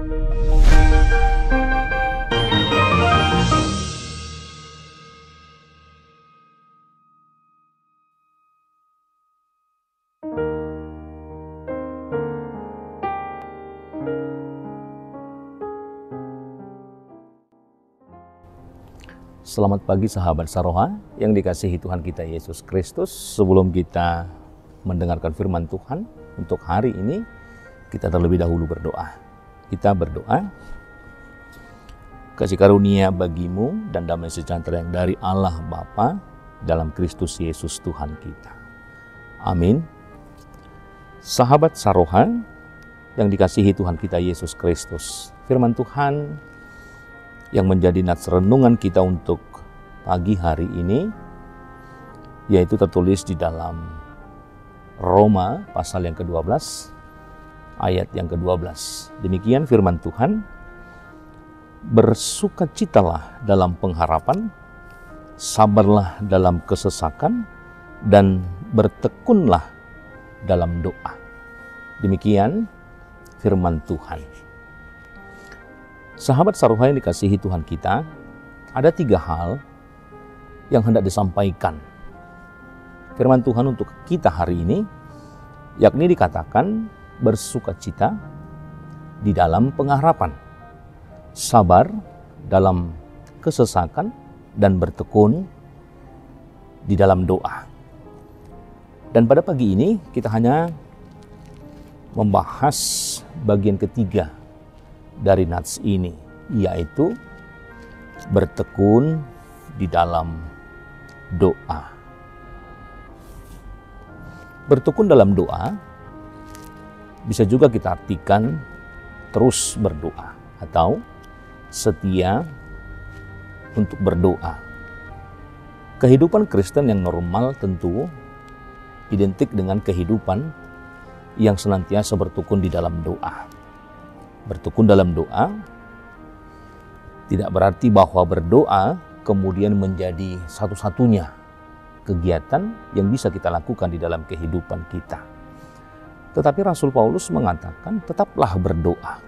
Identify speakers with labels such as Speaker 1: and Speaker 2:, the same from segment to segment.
Speaker 1: Selamat pagi sahabat Saroha yang dikasihi Tuhan kita Yesus Kristus. Sebelum kita mendengarkan firman Tuhan untuk hari ini, kita terlebih dahulu berdoa. Kita berdoa, kasih karunia bagimu dan damai sejahtera yang dari Allah Bapa dalam Kristus Yesus Tuhan kita. Amin. Sahabat Saroha yang dikasihi Tuhan kita Yesus Kristus, firman Tuhan yang menjadi nats renungan kita untuk pagi hari ini, yaitu tertulis di dalam Roma pasal yang ke-12, ayat yang ke-12. Demikian firman Tuhan, bersukacitalah dalam pengharapan, sabarlah dalam kesesakan, dan bertekunlah dalam doa. Demikian firman Tuhan. Sahabat Saroha yang dikasihi Tuhan kita, ada 3 hal yang hendak disampaikan firman Tuhan untuk kita hari ini, yakni dikatakan bersukacita di dalam pengharapan, sabar dalam kesesakan, dan bertekun di dalam doa. Dan pada pagi ini kita hanya membahas bagian ketiga dari nats ini, yaitu bertekun di dalam doa. Bertekun dalam doa bisa juga kita artikan terus berdoa atau setia untuk berdoa. Kehidupan Kristen yang normal tentu identik dengan kehidupan yang senantiasa bertekun di dalam doa. Bertekun dalam doa tidak berarti bahwa berdoa kemudian menjadi satu-satunya kegiatan yang bisa kita lakukan di dalam kehidupan kita. Tetapi Rasul Paulus mengatakan tetaplah berdoa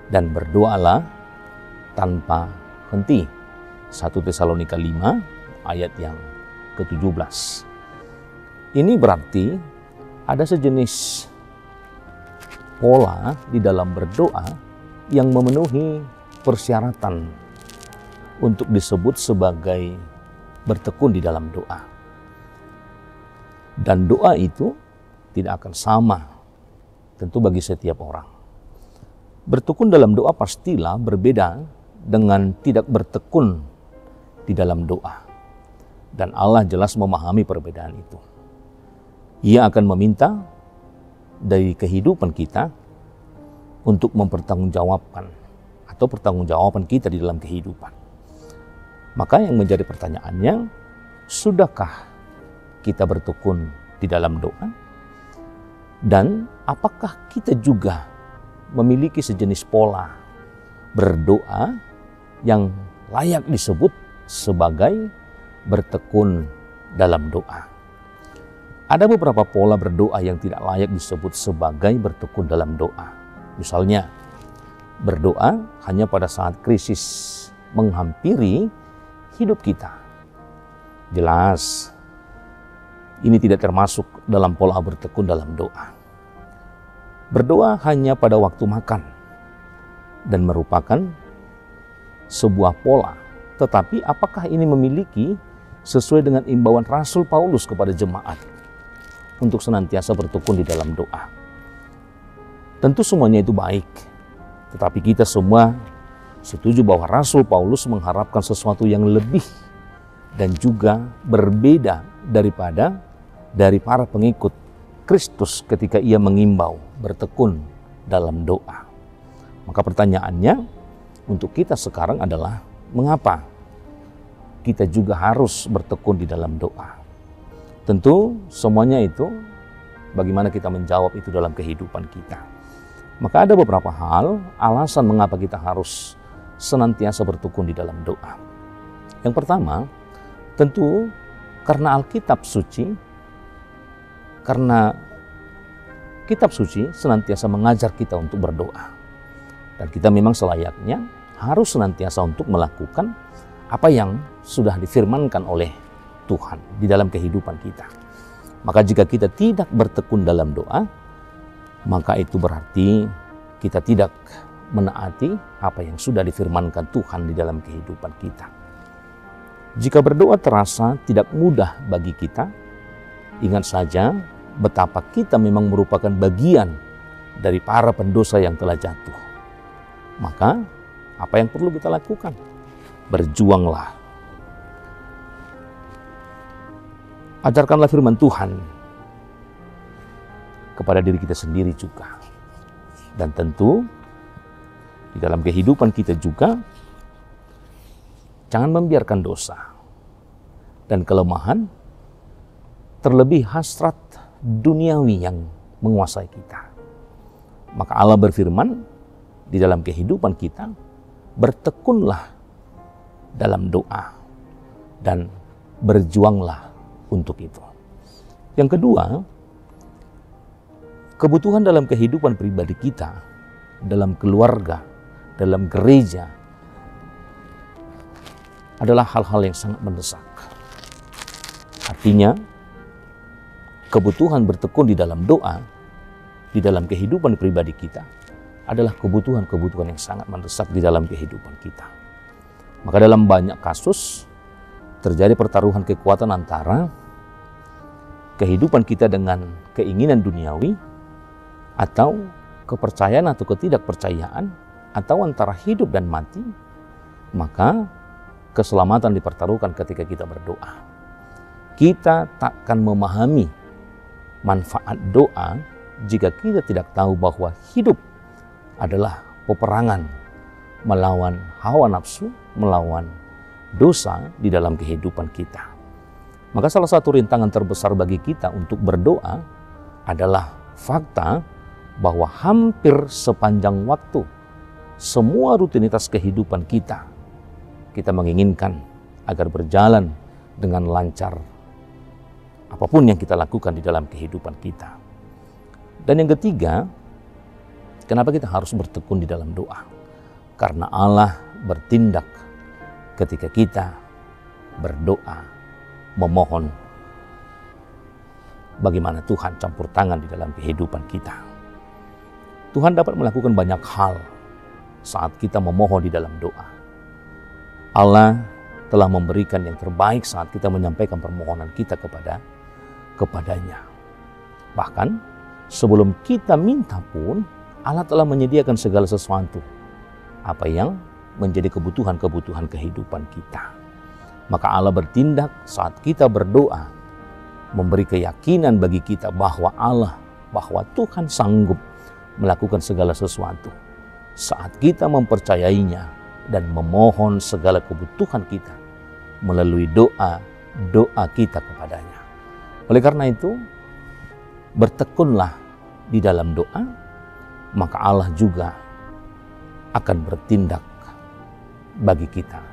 Speaker 1: dan berdoalah tanpa henti. 1 Tesalonika 5 ayat yang ke-17. Ini berarti ada sejenis pola di dalam berdoa yang memenuhi persyaratan untuk disebut sebagai bertekun di dalam doa. Dan doa itu tidak akan sama tentu bagi setiap orang. Bertekun dalam doa pastilah berbeda dengan tidak bertekun di dalam doa. Dan Allah jelas memahami perbedaan itu. Ia akan meminta dari kehidupan kita untuk mempertanggungjawabkan atau pertanggungjawaban kita di dalam kehidupan. Maka yang menjadi pertanyaannya, sudahkah kita bertekun di dalam doa? Dan apakah kita juga memiliki sejenis pola berdoa yang layak disebut sebagai bertekun dalam doa? Ada beberapa pola berdoa yang tidak layak disebut sebagai bertekun dalam doa. Misalnya, berdoa hanya pada saat krisis menghampiri hidup kita. Jelas, ini tidak termasuk dalam pola bertekun dalam doa. Berdoa hanya pada waktu makan dan merupakan sebuah pola. Tetapi apakah ini memiliki sesuai dengan imbauan Rasul Paulus kepada jemaat untuk senantiasa bertekun di dalam doa? Tentu semuanya itu baik, tetapi kita semua setuju bahwa Rasul Paulus mengharapkan sesuatu yang lebih dan juga berbeda dari para pengikut Kristus ketika ia mengimbau bertekun dalam doa. Maka pertanyaannya untuk kita sekarang adalah, mengapa kita juga harus bertekun di dalam doa? Tentu semuanya itu bagaimana kita menjawab itu dalam kehidupan kita. Maka ada beberapa hal alasan mengapa kita harus senantiasa bertekun di dalam doa. Yang pertama, tentu karena Alkitab suci, karena kitab suci senantiasa mengajar kita untuk berdoa. Dan kita memang selayaknya harus senantiasa untuk melakukan apa yang sudah difirmankan oleh Tuhan di dalam kehidupan kita. Maka jika kita tidak bertekun dalam doa, maka itu berarti kita tidak menaati apa yang sudah difirmankan Tuhan di dalam kehidupan kita. Jika berdoa terasa tidak mudah bagi kita, ingat saja betapa kita memang merupakan bagian dari para pendosa yang telah jatuh. Maka apa yang perlu kita lakukan? Berjuanglah. Ajarkanlah firman Tuhan kepada diri kita sendiri juga. Dan tentu di dalam kehidupan kita juga, jangan membiarkan dosa dan kelemahan, terlebih hasrat duniawi yang menguasai kita. Maka Allah berfirman di dalam kehidupan kita, bertekunlah dalam doa dan berjuanglah untuk itu. Yang kedua, kebutuhan dalam kehidupan pribadi kita, dalam keluarga, dalam gereja, adalah hal-hal yang sangat mendesak. Artinya, kebutuhan bertekun di dalam doa, di dalam kehidupan pribadi kita, adalah kebutuhan-kebutuhan yang sangat mendesak di dalam kehidupan kita. Maka dalam banyak kasus, terjadi pertaruhan kekuatan antara kehidupan kita dengan keinginan duniawi, atau kepercayaan atau ketidakpercayaan, atau antara hidup dan mati. Maka keselamatan dipertaruhkan ketika kita berdoa. Kita takkan memahami manfaat doa jika kita tidak tahu bahwa hidup adalah peperangan melawan hawa nafsu, melawan dosa di dalam kehidupan kita. Maka salah satu rintangan terbesar bagi kita untuk berdoa adalah fakta bahwa hampir sepanjang waktu, semua rutinitas kehidupan kita menginginkan agar berjalan dengan lancar apapun yang kita lakukan di dalam kehidupan kita. Dan yang ketiga, kenapa kita harus bertekun di dalam doa? Karena Allah bertindak ketika kita berdoa, memohon bagaimana Tuhan campur tangan di dalam kehidupan kita. Tuhan dapat melakukan banyak hal saat kita memohon di dalam doa. Allah telah memberikan yang terbaik saat kita menyampaikan permohonan kita kepadanya. Bahkan sebelum kita minta pun, Allah telah menyediakan segala sesuatu apa yang menjadi kebutuhan-kebutuhan kehidupan kita. Maka Allah bertindak saat kita berdoa, memberi keyakinan bagi kita bahwa Tuhan sanggup melakukan segala sesuatu saat kita mempercayainya dan memohon segala kebutuhan kita melalui doa kita kepadanya. Oleh karena itu, bertekunlah di dalam doa, maka Allah juga akan bertindak bagi kita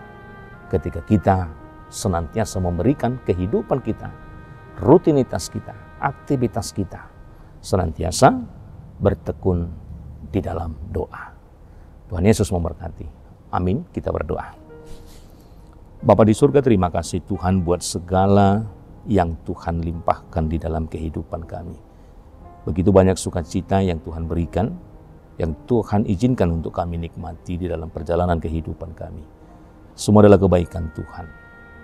Speaker 1: ketika kita senantiasa memberikan kehidupan kita, rutinitas kita, aktivitas kita senantiasa bertekun di dalam doa. Tuhan Yesus memberkati. Amin. Kita berdoa. Bapa di surga, terima kasih Tuhan buat segala yang Tuhan limpahkan di dalam kehidupan kami. Begitu banyak sukacita yang Tuhan berikan, yang Tuhan izinkan untuk kami nikmati di dalam perjalanan kehidupan kami. Semua adalah kebaikan Tuhan.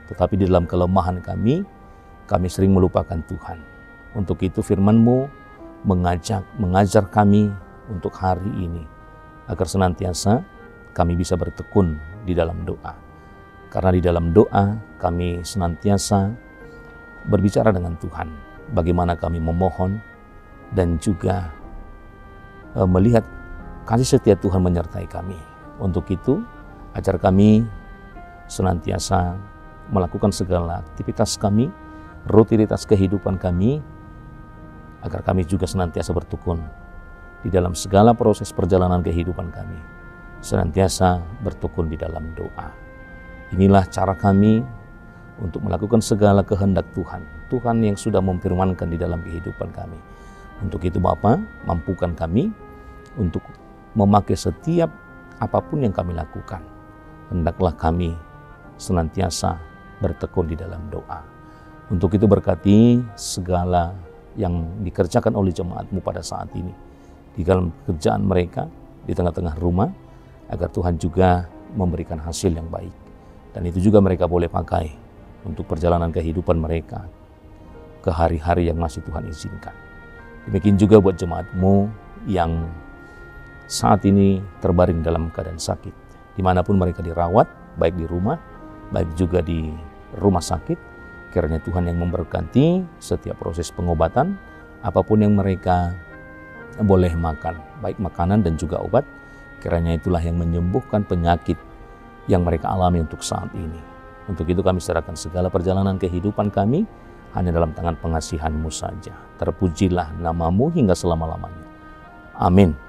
Speaker 1: Tetapi di dalam kelemahan kami sering melupakan Tuhan. Untuk itu firman-Mu mengajar kami untuk hari ini, agar senantiasa kami bisa bertekun di dalam doa. Karena di dalam doa kami senantiasa berbicara dengan Tuhan, bagaimana kami memohon dan juga melihat kasih setia Tuhan menyertai kami. Untuk itu, ajar kami senantiasa melakukan segala aktivitas kami, rutinitas kehidupan kami, agar kami juga senantiasa bertekun di dalam segala proses perjalanan kehidupan kami, senantiasa bertekun di dalam doa. Inilah cara kami untuk melakukan segala kehendak Tuhan yang sudah memfirmankan di dalam kehidupan kami. Untuk itu Bapa, mampukan kami untuk memakai setiap apapun yang kami lakukan, hendaklah kami senantiasa bertekun di dalam doa. Untuk itu berkati segala yang dikerjakan oleh jemaat-Mu pada saat ini, di dalam pekerjaan mereka, di tengah-tengah rumah, agar Tuhan juga memberikan hasil yang baik. Dan itu juga mereka boleh pakai untuk perjalanan kehidupan mereka ke hari-hari yang masih Tuhan izinkan. Demikian juga buat jemaat-Mu yang saat ini terbaring dalam keadaan sakit, dimanapun mereka dirawat, baik di rumah, baik juga di rumah sakit. Kiranya Tuhan yang memberkati setiap proses pengobatan, apapun yang mereka boleh makan, baik makanan dan juga obat, kiranya itulah yang menyembuhkan penyakit yang mereka alami untuk saat ini. Untuk itu kami serahkan segala perjalanan kehidupan kami hanya dalam tangan pengasihan-Mu saja. Terpujilah nama-Mu hingga selama-lamanya. Amin.